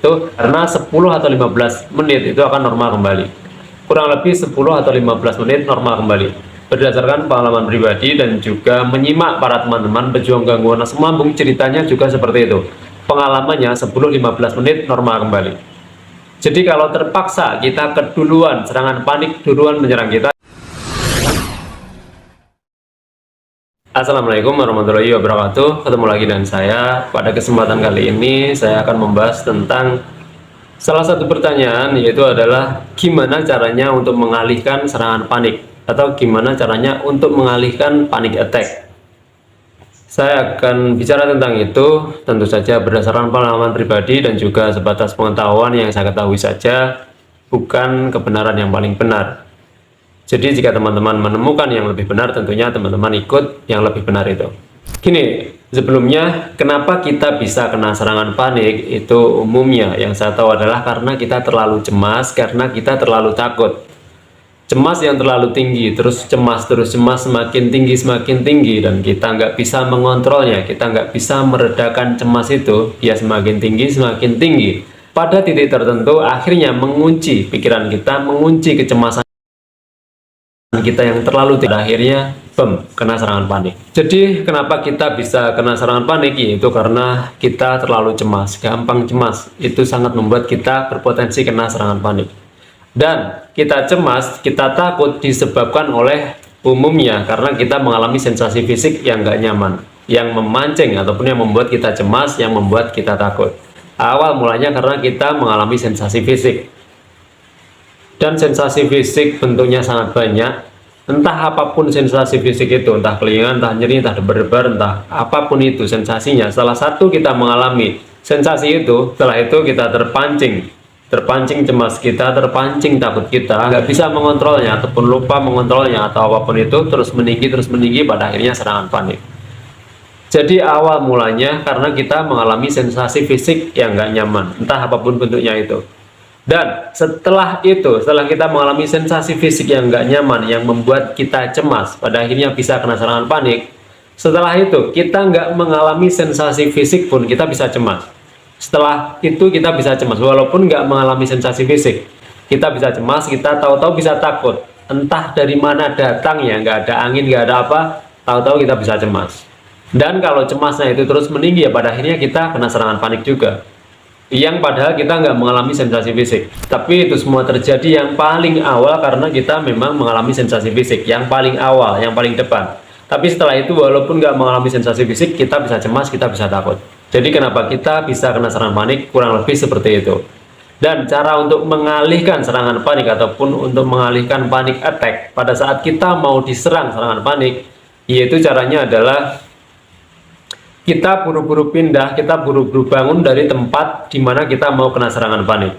itu karena 10 atau 15 menit itu akan normal kembali. Kurang lebih 10 atau 15 menit normal kembali. Berdasarkan pengalaman pribadi dan juga menyimak para teman-teman pejuang gangguan asam lambung, ceritanya juga seperti itu. Pengalamannya 10-15 menit normal kembali. Jadi kalau terpaksa kita keduluan, serangan panik duluan menyerang kita. Assalamualaikum warahmatullahi wabarakatuh. Ketemu lagi dengan saya. Pada kesempatan kali ini saya akan membahas tentang salah satu pertanyaan, yaitu adalah gimana caranya untuk mengalihkan serangan panik, atau gimana caranya untuk mengalihkan panic attack. Saya akan bicara tentang itu tentu saja berdasarkan pengalaman pribadi dan juga sebatas pengetahuan yang saya ketahui saja, bukan kebenaran yang paling benar. Jadi jika teman-teman menemukan yang lebih benar, tentunya teman-teman ikut yang lebih benar itu. Gini, sebelumnya kenapa kita bisa kena serangan panik, itu umumnya yang saya tahu adalah karena kita terlalu cemas, karena kita terlalu takut. Cemas yang terlalu tinggi, terus cemas, semakin tinggi, dan kita nggak bisa mengontrolnya, kita nggak bisa meredakan cemas itu, dia semakin tinggi. Pada titik tertentu, akhirnya mengunci pikiran kita, mengunci kecemasan kita yang terlalu tinggi, akhirnya kena serangan panik. Jadi kenapa kita bisa kena serangan panik, yaitu karena kita terlalu cemas, gampang cemas. Itu sangat membuat kita berpotensi kena serangan panik. Dan kita cemas, kita takut disebabkan oleh umumnya karena kita mengalami sensasi fisik yang gak nyaman, yang memancing ataupun yang membuat kita cemas, yang membuat kita takut. Awal mulanya karena kita mengalami sensasi fisik. Dan sensasi fisik bentuknya sangat banyak. Entah apapun sensasi fisik itu, entah kelingan, entah nyeri, entah debar-debar, entah apapun itu sensasinya. Salah satu kita mengalami sensasi itu, setelah itu kita terpancing cemas kita, terpancing takut kita, nggak bisa mengontrolnya ataupun lupa mengontrolnya atau apapun itu, terus meninggi, pada akhirnya serangan panik. Jadi awal mulanya karena kita mengalami sensasi fisik yang nggak nyaman, entah apapun bentuknya itu. Dan setelah itu, setelah kita mengalami sensasi fisik yang nggak nyaman, yang membuat kita cemas, pada akhirnya bisa kena serangan panik. Setelah itu, kita nggak mengalami sensasi fisik pun kita bisa cemas. Setelah itu kita bisa cemas, walaupun nggak mengalami sensasi fisik. Kita bisa cemas, kita tahu-tahu bisa takut. Entah dari mana datangnya, nggak ada angin, nggak ada apa, tahu-tahu kita bisa cemas. Dan kalau cemasnya itu terus meninggi, ya pada akhirnya kita kena serangan panik juga. Yang padahal kita nggak mengalami sensasi fisik, tapi itu semua terjadi yang paling awal karena kita memang mengalami sensasi fisik yang paling awal, yang paling depan. Tapi setelah itu walaupun nggak mengalami sensasi fisik, kita bisa cemas, kita bisa takut. Jadi kenapa kita bisa kena serangan panik, kurang lebih seperti itu. Dan cara untuk mengalihkan serangan panik ataupun untuk mengalihkan panic attack pada saat kita mau diserang serangan panik, yaitu caranya adalah kita buru-buru pindah, kita buru-buru bangun dari tempat di mana kita mau kena serangan panik.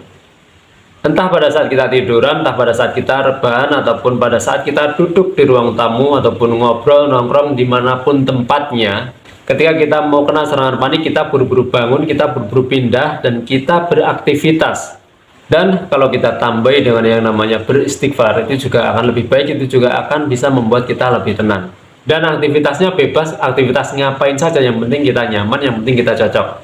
Entah pada saat kita tiduran, entah pada saat kita rebahan, ataupun pada saat kita duduk di ruang tamu, ataupun ngobrol, nongkrong, dimanapun tempatnya. Ketika kita mau kena serangan panik, kita buru-buru bangun, kita buru-buru pindah, dan kita beraktivitas. Dan kalau kita tambahi dengan yang namanya beristighfar, itu juga akan lebih baik, itu juga akan bisa membuat kita lebih tenang. Dan aktivitasnya bebas, aktivitas ngapain saja, yang penting kita nyaman, yang penting kita cocok.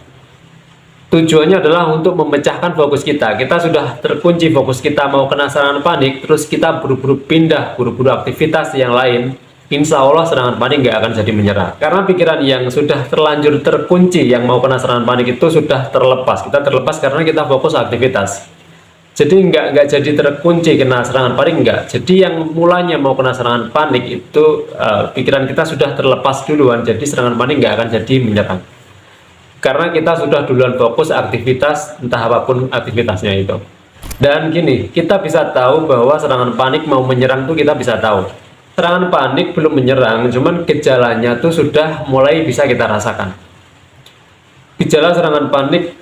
Tujuannya adalah untuk memecahkan fokus kita. Kita sudah terkunci fokus kita mau kena serangan panik, terus kita buru-buru pindah, buru-buru aktivitas yang lain, insya Allah serangan panik nggak akan jadi menyerah. Karena pikiran yang sudah terlanjur terkunci, yang mau kena serangan panik itu sudah terlepas. Kita terlepas karena kita fokus aktivitas. Jadi nggak jadi terkunci kena serangan panik, nggak. Jadi yang mulanya mau kena serangan panik itu pikiran kita sudah terlepas duluan, jadi serangan panik nggak akan jadi menyerang. Karena kita sudah duluan fokus aktivitas, entah apapun aktivitasnya itu. Dan gini, kita bisa tahu bahwa serangan panik mau menyerang tuh kita bisa tahu. Serangan panik belum menyerang, cuman gejalanya tuh sudah mulai bisa kita rasakan. Gejala serangan panik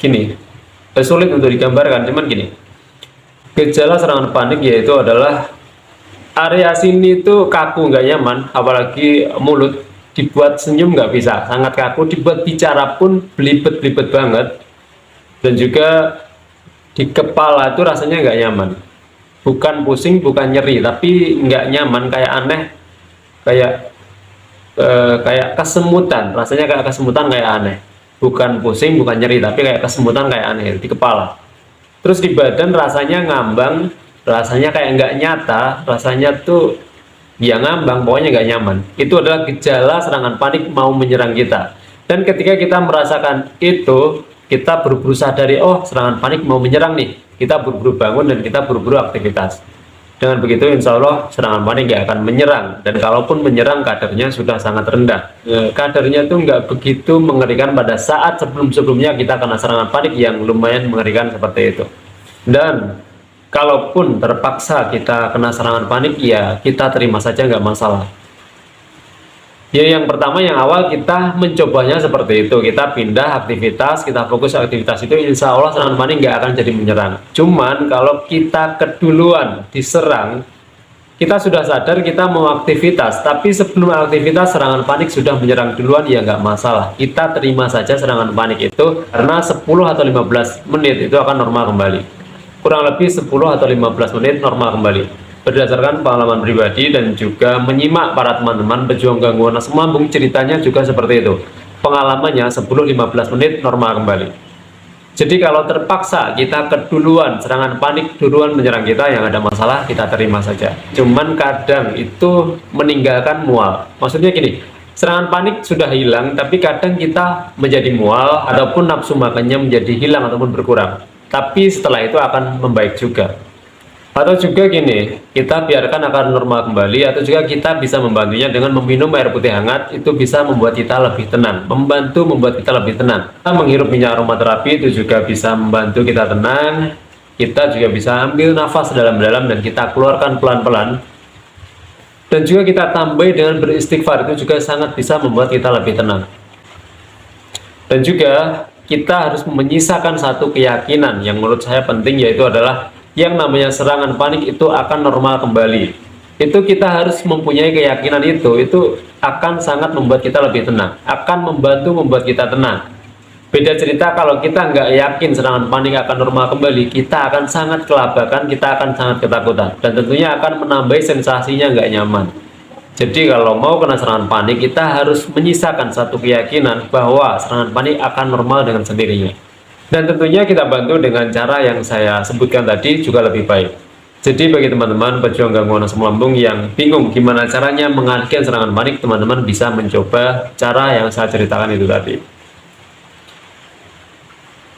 gini. Sulit untuk digambarkan, cuman gini, gejala serangan panik yaitu adalah area sini tuh kaku, nggak nyaman, apalagi mulut dibuat senyum nggak bisa, sangat kaku, dibuat bicara pun belibet-belibet banget, dan juga di kepala itu rasanya nggak nyaman, bukan pusing, bukan nyeri, tapi nggak nyaman, kayak aneh, kayak kesemutan, rasanya kayak kesemutan, kayak aneh. bukan pusing, bukan nyeri, tapi kayak kesemutan, kayak aneh di kepala. Terus di badan rasanya ngambang, rasanya kayak nggak nyata, rasanya tuh ya ngambang, pokoknya nggak nyaman. Itu adalah gejala serangan panik mau menyerang kita. Dan ketika kita merasakan itu, kita buru-buru sadari, oh serangan panik mau menyerang nih. Kita buru-buru bangun dan kita buru-buru aktivitas. Dengan begitu insya Allah serangan panik nggak akan menyerang. Dan kalaupun menyerang kadarnya sudah sangat rendah. Kadarnya itu nggak begitu mengerikan pada saat sebelum-sebelumnya kita kena serangan panik yang lumayan mengerikan seperti itu. Dan kalaupun terpaksa kita kena serangan panik, ya kita terima saja, nggak masalah. Ya yang pertama, yang awal kita mencobanya seperti itu, kita pindah aktivitas, kita fokus aktivitas itu, insya Allah serangan panik nggak akan jadi menyerang. Cuman kalau kita keduluan diserang, kita sudah sadar kita mau aktivitas, tapi sebelum aktivitas serangan panik sudah menyerang duluan, ya nggak masalah. Kita terima saja serangan panik itu, karena 10 atau 15 menit itu akan normal kembali. Kurang lebih 10 atau 15 menit normal kembali. Berdasarkan pengalaman pribadi dan juga menyimak para teman-teman pejuang gangguan asam lambung, ceritanya juga seperti itu. Pengalamannya 10-15 menit normal kembali. Jadi kalau terpaksa kita keduluan, serangan panik duluan menyerang kita, yang ada masalah kita terima saja. Cuman kadang itu meninggalkan mual. Maksudnya gini, serangan panik sudah hilang, tapi kadang kita menjadi mual ataupun nafsu makannya menjadi hilang ataupun berkurang. Tapi setelah itu akan membaik juga. Atau juga gini, kita biarkan akan normal kembali, atau juga kita bisa membantunya dengan meminum air putih hangat. Itu bisa membuat kita lebih tenang, membantu membuat kita lebih tenang. Kita menghirup minyak aromaterapi, itu juga bisa membantu kita tenang. Kita juga bisa ambil nafas dalam-dalam dan kita keluarkan pelan-pelan. Dan juga kita tambahi dengan beristighfar, itu juga sangat bisa membuat kita lebih tenang. Dan juga kita harus menyisakan satu keyakinan yang menurut saya penting, yaitu adalah yang namanya serangan panik itu akan normal kembali. Itu kita harus mempunyai keyakinan, itu akan sangat membuat kita lebih tenang, akan membantu membuat kita tenang. Beda cerita kalau kita nggak yakin serangan panik akan normal kembali, kita akan sangat kelabakan, kita akan sangat ketakutan, dan tentunya akan menambah sensasinya nggak nyaman. Jadi kalau mau kena serangan panik, kita harus menyisakan satu keyakinan bahwa serangan panik akan normal dengan sendirinya. Dan tentunya kita bantu dengan cara yang saya sebutkan tadi juga lebih baik. Jadi bagi teman-teman pejuang gangguan asam lambung yang bingung gimana caranya mengalihkan serangan panik, teman-teman bisa mencoba cara yang saya ceritakan itu tadi.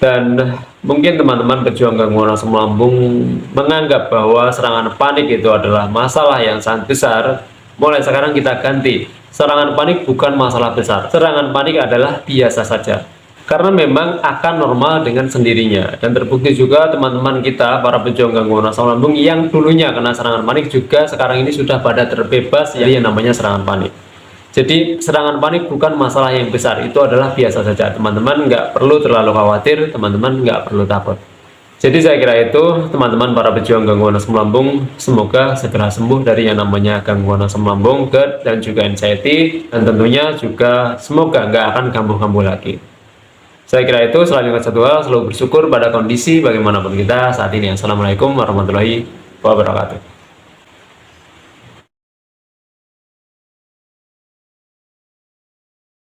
Dan mungkin teman-teman pejuang gangguan asam lambung menganggap bahwa serangan panik itu adalah masalah yang sangat besar. Mulai sekarang kita ganti, serangan panik bukan masalah besar, serangan panik adalah biasa saja. Karena memang akan normal dengan sendirinya. Dan terbukti juga teman-teman kita para pejuang gangguan asam lambung yang dulunya kena serangan panik juga sekarang ini sudah pada terbebas yang namanya serangan panik. Jadi serangan panik bukan masalah yang besar, itu adalah biasa saja. Teman-teman nggak perlu terlalu khawatir, teman-teman nggak perlu takut. Jadi saya kira itu teman-teman para pejuang gangguan asam lambung, semoga segera sembuh dari yang namanya gangguan asam lambung, GERD, dan juga anxiety. Dan tentunya juga semoga nggak akan kambuh-kambuh lagi. Saya kira itu. Selalu ingat satu hal, selalu bersyukur pada kondisi bagaimanapun kita saat ini. Assalamualaikum warahmatullahi wabarakatuh.